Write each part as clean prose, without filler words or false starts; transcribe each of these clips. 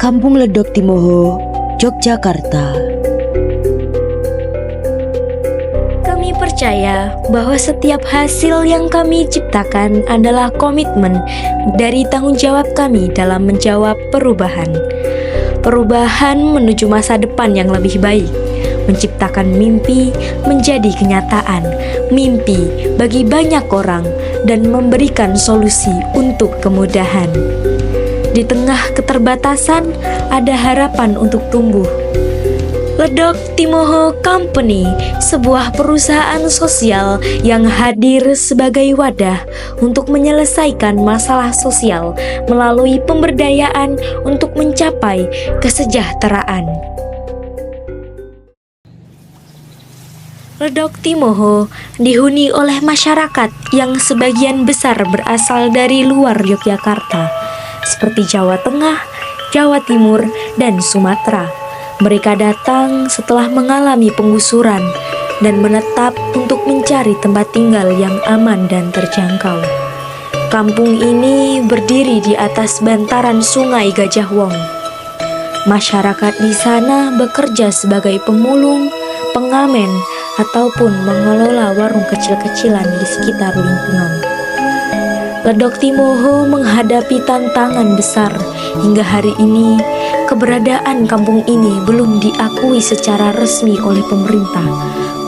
Kampung Ledok Timoho, Yogyakarta. Kami percaya bahwa setiap hasil yang kami ciptakan adalah komitmen dari tanggung jawab kami dalam menjawab perubahan. Perubahan menuju masa depan yang lebih baik, menciptakan mimpi menjadi kenyataan, mimpi bagi banyak orang, dan memberikan solusi untuk kemudahan. Di tengah keterbatasan, ada harapan untuk tumbuh. Ledok Timoho Company, sebuah perusahaan sosial yang hadir sebagai wadah untuk menyelesaikan masalah sosial melalui pemberdayaan untuk mencapai kesejahteraan. Ledok Timoho dihuni oleh masyarakat yang sebagian besar berasal dari luar Yogyakarta, seperti Jawa Tengah, Jawa Timur, dan Sumatera. Mereka datang setelah mengalami penggusuran dan menetap untuk mencari tempat tinggal yang aman dan terjangkau. Kampung ini berdiri di atas bantaran Sungai Gajah Wong. Masyarakat di sana bekerja sebagai pemulung, pengamen, ataupun mengelola warung kecil-kecilan di sekitar lingkungan. Ledok Timoho menghadapi tantangan besar. Hingga hari ini, keberadaan kampung ini belum diakui secara resmi oleh pemerintah,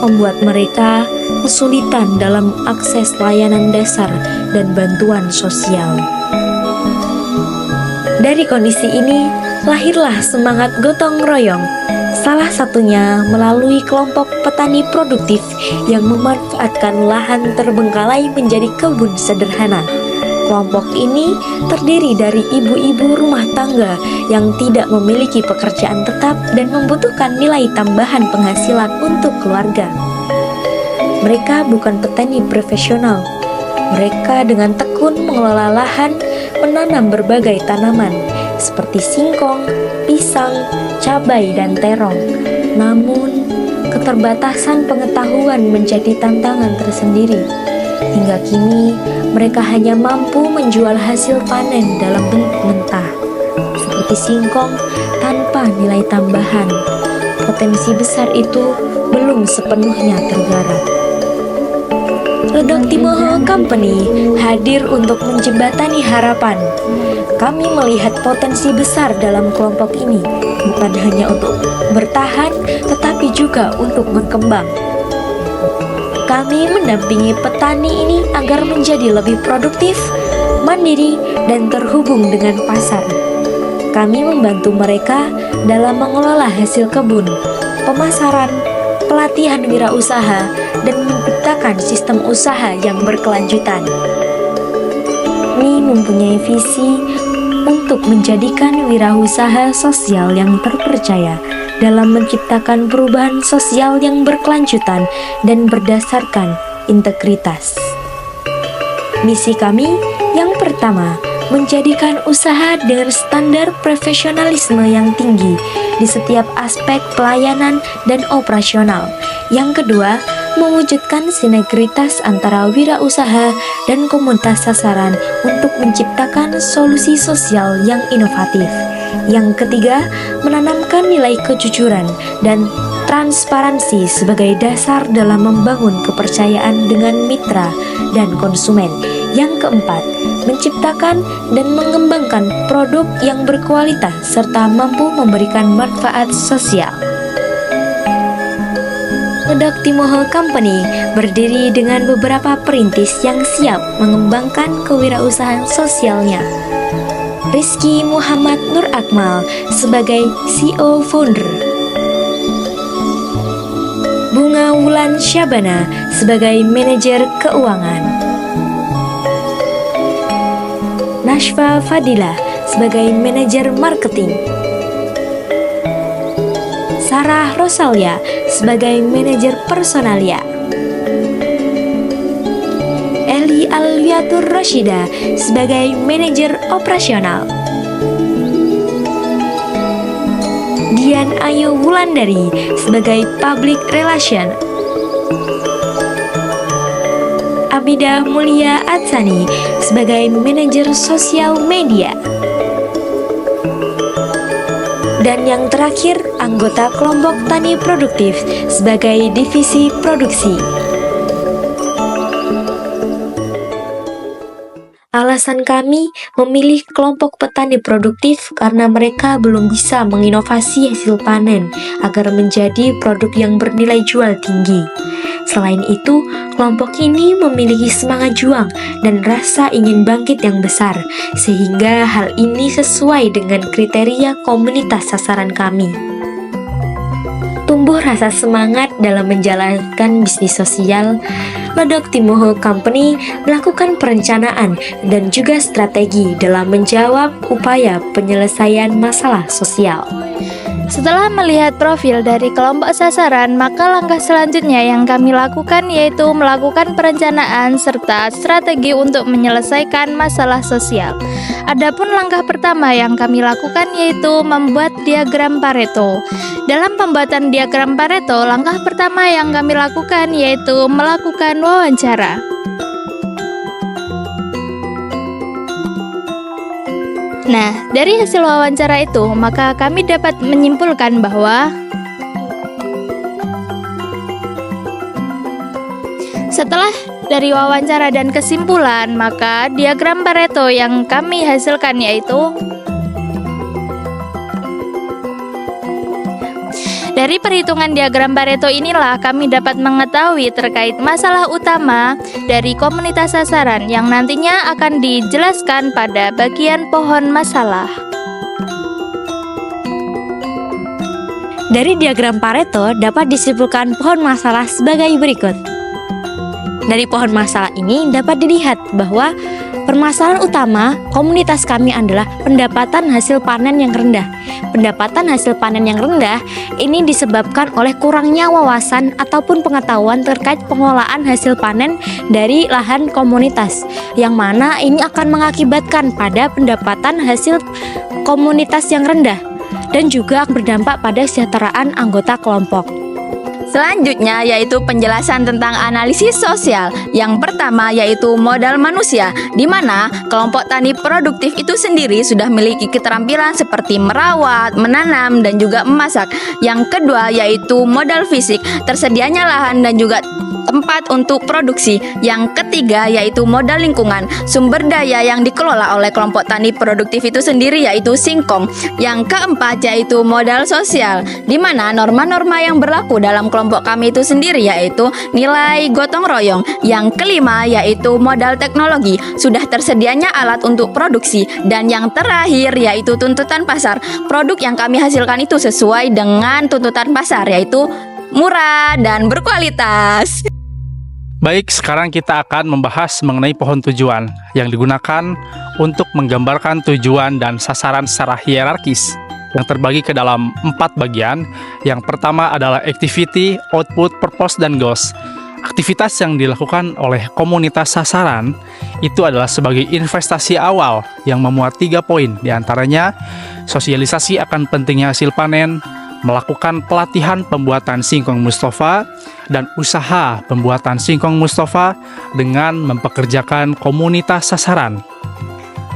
membuat mereka kesulitan dalam akses layanan dasar dan bantuan sosial. Dari kondisi ini, lahirlah semangat gotong royong, salah satunya melalui kelompok petani produktif yang memanfaatkan lahan terbengkalai menjadi kebun sederhana. Kelompok ini terdiri dari ibu-ibu rumah tangga yang tidak memiliki pekerjaan tetap dan membutuhkan nilai tambahan penghasilan untuk keluarga. Mereka bukan petani profesional. Mereka dengan tekun mengelola lahan, menanam berbagai tanaman seperti singkong, pisang, cabai, dan terong. Namun, keterbatasan pengetahuan menjadi tantangan tersendiri. Hingga kini, mereka hanya mampu menjual hasil panen dalam bentuk mentah, seperti singkong tanpa nilai tambahan. Potensi besar itu belum sepenuhnya tergarap. Ledok Timoho Company hadir untuk menjembatani harapan. Kami melihat potensi besar dalam kelompok ini, bukan hanya untuk bertahan, tetapi juga untuk berkembang. Kami mendampingi petani ini agar menjadi lebih produktif, mandiri, dan terhubung dengan pasar. Kami membantu mereka dalam mengelola hasil kebun, pemasaran, pelatihan wirausaha, dan menciptakan sistem usaha yang berkelanjutan. Kami mempunyai visi untuk menjadikan wirausaha sosial yang terpercaya dalam menciptakan perubahan sosial yang berkelanjutan dan berdasarkan integritas. Misi kami yang pertama, menjadikan usaha dengan standar profesionalisme yang tinggi di setiap aspek pelayanan dan operasional. Yang kedua, mewujudkan sinergitas antara wirausaha dan komunitas sasaran untuk menciptakan solusi sosial yang inovatif. Yang ketiga, menanamkan nilai kejujuran dan transparansi sebagai dasar dalam membangun kepercayaan dengan mitra dan konsumen. Yang keempat, menciptakan dan mengembangkan produk yang berkualitas serta mampu memberikan manfaat sosial. Ledok Timoho Company berdiri dengan beberapa perintis yang siap mengembangkan kewirausahaan sosialnya. Rizky Muhammad Nur Akmal sebagai CEO Founder, Bunga Wulan Syabana sebagai Manajer Keuangan, Nashfa Fadila sebagai Manajer Marketing, Sarah Rosalia sebagai Manajer Personalia, Eli Alwiatur Rashida sebagai Manajer Operasional, Dian Ayu Wulandari sebagai Public Relation, Abida Mulia Atsani sebagai Manajer Sosial Media, yang terakhir, anggota kelompok tani produktif sebagai divisi produksi. Alasan kami memilih kelompok petani produktif karena mereka belum bisa menginovasi hasil panen agar menjadi produk yang bernilai jual tinggi. Selain itu, kelompok ini memiliki semangat juang dan rasa ingin bangkit yang besar, sehingga hal ini sesuai dengan kriteria komunitas sasaran kami. Tumbuh rasa semangat dalam menjalankan bisnis sosial, Lodok Timoho Company melakukan perencanaan dan juga strategi dalam menjawab upaya penyelesaian masalah sosial. Setelah melihat profil dari kelompok sasaran, maka langkah selanjutnya yang kami lakukan yaitu melakukan perencanaan serta strategi untuk menyelesaikan masalah sosial. Adapun langkah pertama yang kami lakukan yaitu membuat diagram Pareto. Dalam pembuatan diagram Pareto, langkah pertama yang kami lakukan yaitu melakukan wawancara. Nah, dari hasil wawancara itu, maka kami dapat menyimpulkan bahwa setelah dari wawancara dan kesimpulan, maka diagram Pareto yang kami hasilkan yaitu dari perhitungan diagram Pareto inilah kami dapat mengetahui terkait masalah utama dari komunitas sasaran yang nantinya akan dijelaskan pada bagian pohon masalah. Dari diagram Pareto dapat disimpulkan pohon masalah sebagai berikut. Dari pohon masalah ini dapat dilihat bahwa permasalahan utama komunitas kami adalah pendapatan hasil panen yang rendah. Pendapatan hasil panen yang rendah ini disebabkan oleh kurangnya wawasan ataupun pengetahuan terkait pengelolaan hasil panen dari lahan komunitas, yang mana ini akan mengakibatkan pada pendapatan hasil komunitas yang rendah dan juga berdampak pada kesejahteraan anggota kelompok. Selanjutnya yaitu penjelasan tentang analisis sosial. Yang pertama yaitu modal manusia, di mana kelompok tani produktif itu sendiri sudah memiliki keterampilan seperti merawat, menanam, dan juga memasak. Yang kedua yaitu modal fisik, tersedianya lahan dan juga tempat untuk produksi. Yang ketiga yaitu modal lingkungan, sumber daya yang dikelola oleh kelompok tani produktif itu sendiri yaitu singkong. Yang keempat yaitu modal sosial, di mana norma-norma yang berlaku dalam kelompok kami itu sendiri yaitu nilai gotong royong. Yang kelima yaitu modal teknologi, sudah tersedianya alat untuk produksi. Dan yang terakhir yaitu tuntutan pasar, produk yang kami hasilkan itu sesuai dengan tuntutan pasar yaitu murah dan berkualitas. Baik, sekarang kita akan membahas mengenai pohon tujuan yang digunakan untuk menggambarkan tujuan dan sasaran secara hierarkis yang terbagi ke dalam 4 bagian. Yang pertama adalah activity, output, purpose, dan goals. Aktivitas yang dilakukan oleh komunitas sasaran itu adalah sebagai investasi awal yang memuat 3 poin, diantaranya sosialisasi akan pentingnya hasil panen, melakukan pelatihan pembuatan singkong Mustafa, dan usaha pembuatan singkong Mustafa dengan mempekerjakan komunitas sasaran.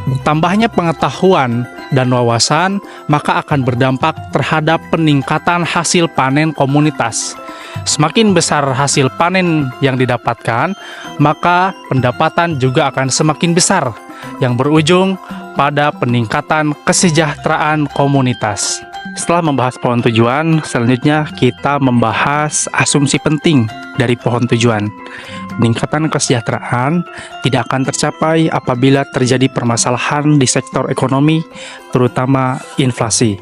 Bertambahnya pengetahuan dan wawasan maka akan berdampak terhadap peningkatan hasil panen komunitas. Semakin besar hasil panen yang didapatkan, maka pendapatan juga akan semakin besar, yang berujung pada peningkatan kesejahteraan komunitas. Setelah membahas pohon tujuan, selanjutnya kita membahas asumsi penting dari pohon tujuan. Peningkatan kesejahteraan tidak akan tercapai apabila terjadi permasalahan di sektor ekonomi, terutama inflasi.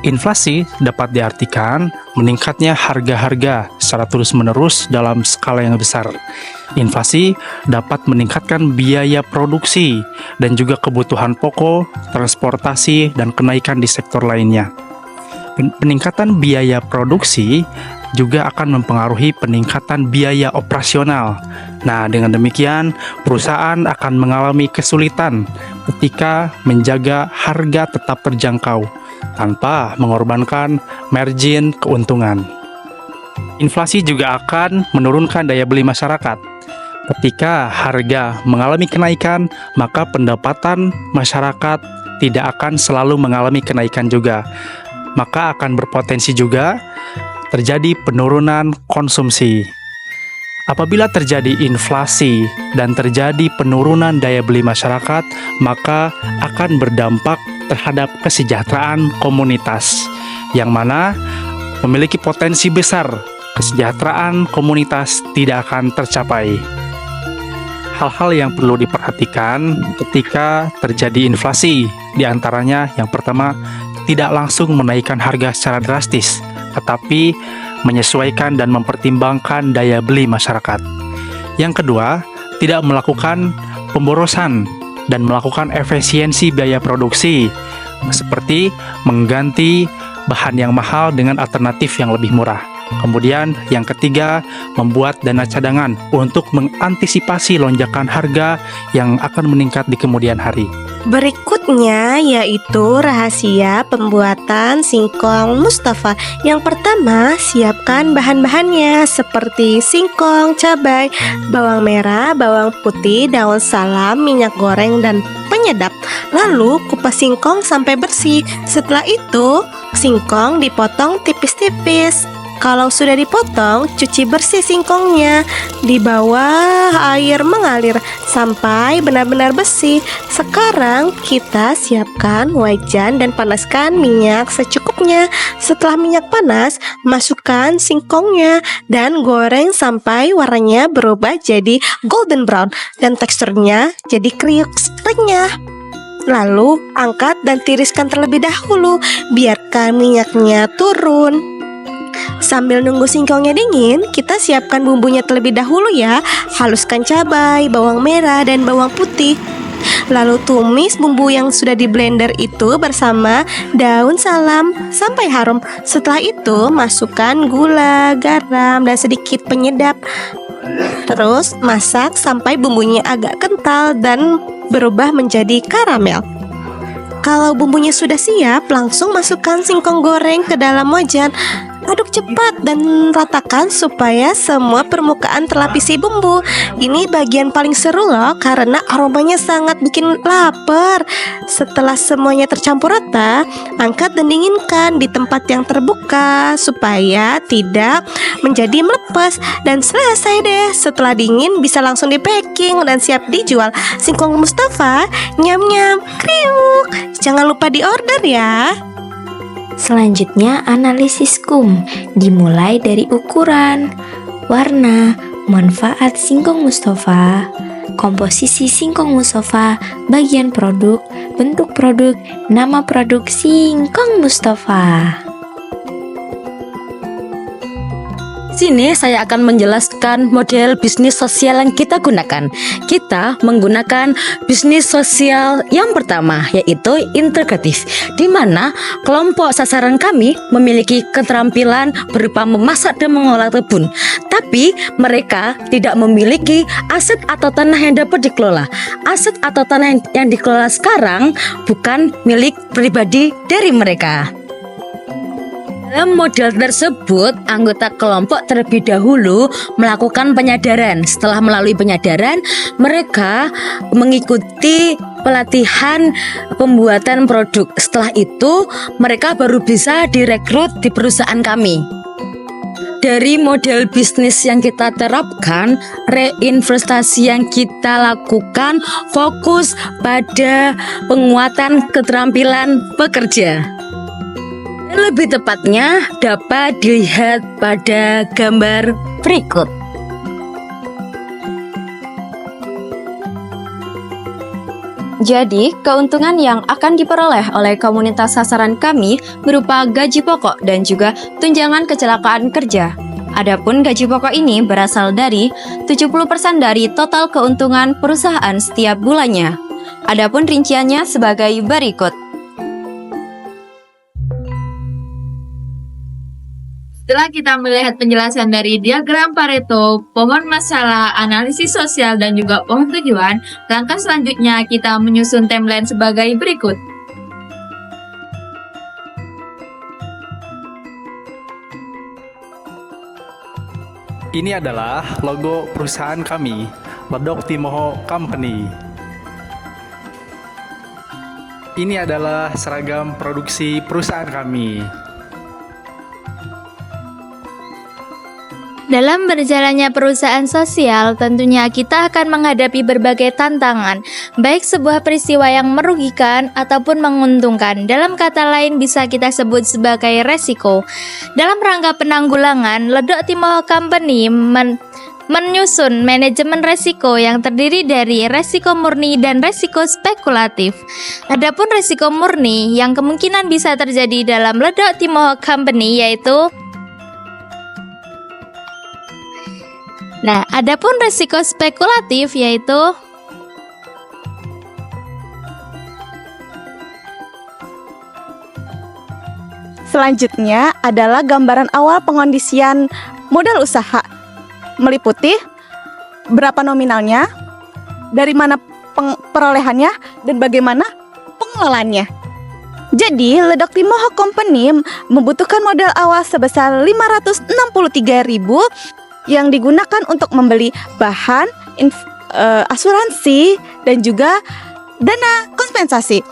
Inflasi dapat diartikan meningkatnya harga-harga secara terus-menerus dalam skala yang besar. Inflasi dapat meningkatkan biaya produksi dan juga kebutuhan pokok, transportasi, dan kenaikan di sektor lainnya. Peningkatan biaya produksi juga akan mempengaruhi peningkatan biaya operasional. Nah, dengan demikian, perusahaan akan mengalami kesulitan ketika menjaga harga tetap terjangkau tanpa mengorbankan margin keuntungan. Inflasi juga akan menurunkan daya beli masyarakat. Ketika harga mengalami kenaikan, maka pendapatan masyarakat tidak akan selalu mengalami kenaikan juga. maka akan berpotensi juga terjadi penurunan konsumsi. Apabila terjadi inflasi dan terjadi penurunan daya beli masyarakat, maka akan berdampak terhadap kesejahteraan komunitas, yang mana memiliki potensi besar kesejahteraan komunitas tidak akan tercapai. Hal-hal yang perlu diperhatikan ketika terjadi inflasi, diantaranya yang pertama, tidak langsung menaikkan harga secara drastis, tetapi menyesuaikan dan mempertimbangkan daya beli masyarakat. Yang kedua, tidak melakukan pemborosan dan melakukan efisiensi biaya produksi, seperti mengganti bahan yang mahal dengan alternatif yang lebih murah. Kemudian yang ketiga, membuat dana cadangan untuk mengantisipasi lonjakan harga yang akan meningkat di kemudian hari. Berikutnya yaitu rahasia pembuatan singkong Mustafa. Yang pertama, siapkan bahan-bahannya seperti singkong, cabai, bawang merah, bawang putih, daun salam, minyak goreng, dan penyedap. Lalu kupas singkong sampai bersih. Setelah itu, singkong dipotong tipis-tipis. Kalau sudah dipotong, cuci bersih singkongnya di bawah air mengalir sampai benar-benar bersih. Sekarang kita siapkan wajan dan panaskan minyak secukupnya. Setelah minyak panas, masukkan singkongnya dan goreng sampai warnanya berubah jadi golden brown dan teksturnya jadi kriuk renyah. Lalu angkat dan tiriskan terlebih dahulu, biarkan minyaknya turun. Sambil nunggu singkongnya dingin, kita siapkan bumbunya terlebih dahulu ya. Haluskan cabai, bawang merah, dan bawang putih. Lalu tumis bumbu yang sudah di blender itu bersama daun salam sampai harum. Setelah itu masukkan gula, garam, dan sedikit penyedap. Terus masak sampai bumbunya agak kental dan berubah menjadi karamel. Kalau bumbunya sudah siap, langsung masukkan singkong goreng ke dalam wajan. Aduk cepat dan ratakan supaya semua permukaan terlapisi bumbu. Ini bagian paling seru loh, karena aromanya sangat bikin lapar. Setelah semuanya tercampur rata, angkat dan dinginkan di tempat yang terbuka supaya tidak menjadi melepas. Dan selesai deh. Setelah dingin bisa langsung di packing dan siap dijual. Singkong Mustafa, nyam-nyam, kriuk. Jangan lupa di order ya. Selanjutnya analisis KUM, dimulai dari ukuran, warna, manfaat singkong Mustafa, komposisi singkong Mustafa, bagian produk, bentuk produk, nama produk singkong Mustafa. Sini saya akan menjelaskan model bisnis sosial yang kita gunakan. Kita menggunakan bisnis sosial yang pertama, yaitu integratif, di mana kelompok sasaran kami memiliki keterampilan berupa memasak dan mengolah kebun. Tapi mereka tidak memiliki aset atau tanah yang dapat dikelola. Aset atau tanah yang dikelola sekarang bukan milik pribadi dari mereka. Dalam model tersebut, anggota kelompok terlebih dahulu melakukan penyadaran. Setelah melalui penyadaran, mereka mengikuti pelatihan pembuatan produk. Setelah itu, mereka baru bisa direkrut di perusahaan kami. Dari model bisnis yang kita terapkan, reinvestasi yang kita lakukan fokus pada penguatan keterampilan pekerja. Lebih tepatnya dapat dilihat pada gambar berikut. Jadi, keuntungan yang akan diperoleh oleh komunitas sasaran kami berupa gaji pokok dan juga tunjangan kecelakaan kerja. Adapun gaji pokok ini berasal dari 70% dari total keuntungan perusahaan setiap bulannya. Adapun rinciannya sebagai berikut. Setelah kita melihat penjelasan dari diagram Pareto, pohon masalah, analisis sosial, dan juga pohon tujuan, langkah selanjutnya kita menyusun timeline sebagai berikut. Ini adalah logo perusahaan kami, Ledok Timoho Company. Ini adalah seragam produksi perusahaan kami. Dalam berjalannya perusahaan sosial, tentunya kita akan menghadapi berbagai tantangan, baik sebuah peristiwa yang merugikan ataupun menguntungkan. Dalam kata lain bisa kita sebut sebagai resiko. Dalam rangka penanggulangan, Ledok Timoho Company menyusun manajemen resiko yang terdiri dari resiko murni dan resiko spekulatif. Adapun resiko murni yang kemungkinan bisa terjadi dalam Ledok Timoho Company yaitu adapun resiko spekulatif yaitu selanjutnya adalah gambaran awal pengondisian modal usaha, meliputi berapa nominalnya, dari mana perolehannya, dan bagaimana pengelolaannya. Jadi, Ledok Timoho Company membutuhkan modal awal sebesar 563.000 yang digunakan untuk membeli bahan, asuransi, dan juga dana kompensasi.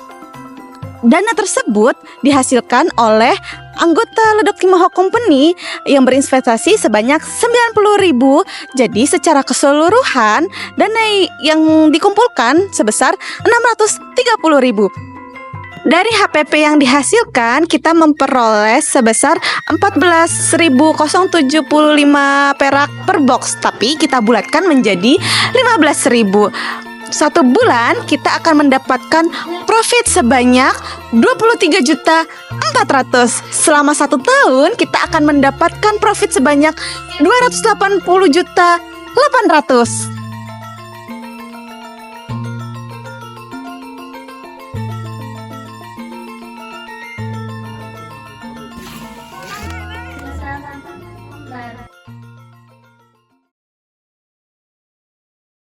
Dana tersebut dihasilkan oleh anggota Ledok Timoho Company yang berinvestasi sebanyak 90.000. Jadi secara keseluruhan dana yang dikumpulkan sebesar 630.000. Dari HPP yang dihasilkan kita memperoleh sebesar 14.075 perak per box, tapi kita bulatkan menjadi 15.000. Satu bulan kita akan mendapatkan profit sebanyak 23.400.000. Selama 1 tahun kita akan mendapatkan profit sebanyak 280.800.000.